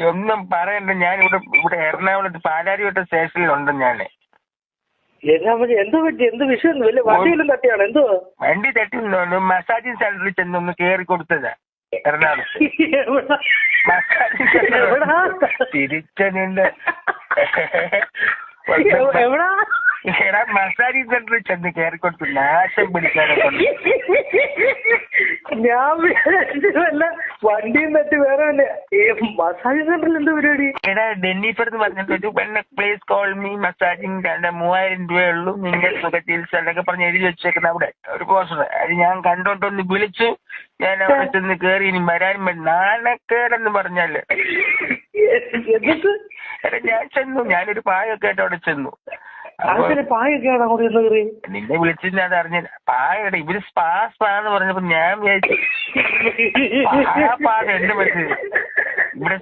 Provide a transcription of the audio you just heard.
ഒന്നും പറയണ്ട. ഞാൻ ഇവിടെ എറണാകുളത്ത് പാലാരിവട്ട സ്റ്റേഷനിലുണ്ട് ഞാന്. എന്ത് പറ്റി? എന്ത് വിഷയം? വലിയ വണ്ടിയിലും തട്ടിയാണ്? എന്തോ വണ്ടി തട്ടി മസാജിങ് സെന്ററിൽ ചെന്നൊന്ന് കേറി കൊടുത്തതാ എറണാകുളത്ത്. മസാജിങ് സെന്റർ തിരിച്ചതിന്റെ മസാജിങ് സെന്ററിൽ ചെന്ന് കേറി കൊടുത്തു. നാശം പിടിക്കാനൊക്കെ ഞാൻ വല്ല വണ്ടിയും തട്ടി വേറെ മസാജ് സെന്ററിൽ എന്ത് പരിപാടി? എടാ ഡെന്നിഫർന്ന് പറഞ്ഞിട്ട് പെണ്ണെ പ്ലീസ് കോൾ മീ മസാജിങ് 3000 രൂപയുള്ളൂ നിങ്ങൾ സുഖ ചികിത്സ എന്നൊക്കെ പറഞ്ഞ് എഴുതി വെച്ചേക്കുന്ന അവിടെ ഒരു പോസ്റ്റർ. അത് ഞാൻ കണ്ടോണ്ടൊന്ന് വിളിച്ചു. ഞാൻ അവിടെ ചെന്ന് കേറി ഇനി വരാനും നാണക്കേടെന്ന് പറഞ്ഞാല് എടാ ഞാൻ ചെന്നു. ഞാനൊരു പായൊക്കെ ആയിട്ട് അവിടെ ചെന്നു. പായൊക്കെയാണ് നിന്നെ വിളിച്ചിട്ട് അത് അറിഞ്ഞ പായടെ ഇവര് സ്പാന്ന് പറഞ്ഞപ്പോ ഞാൻ വിചാരിച്ചു പാ എന്റെ മനസ്സിൽ ഇവിടെ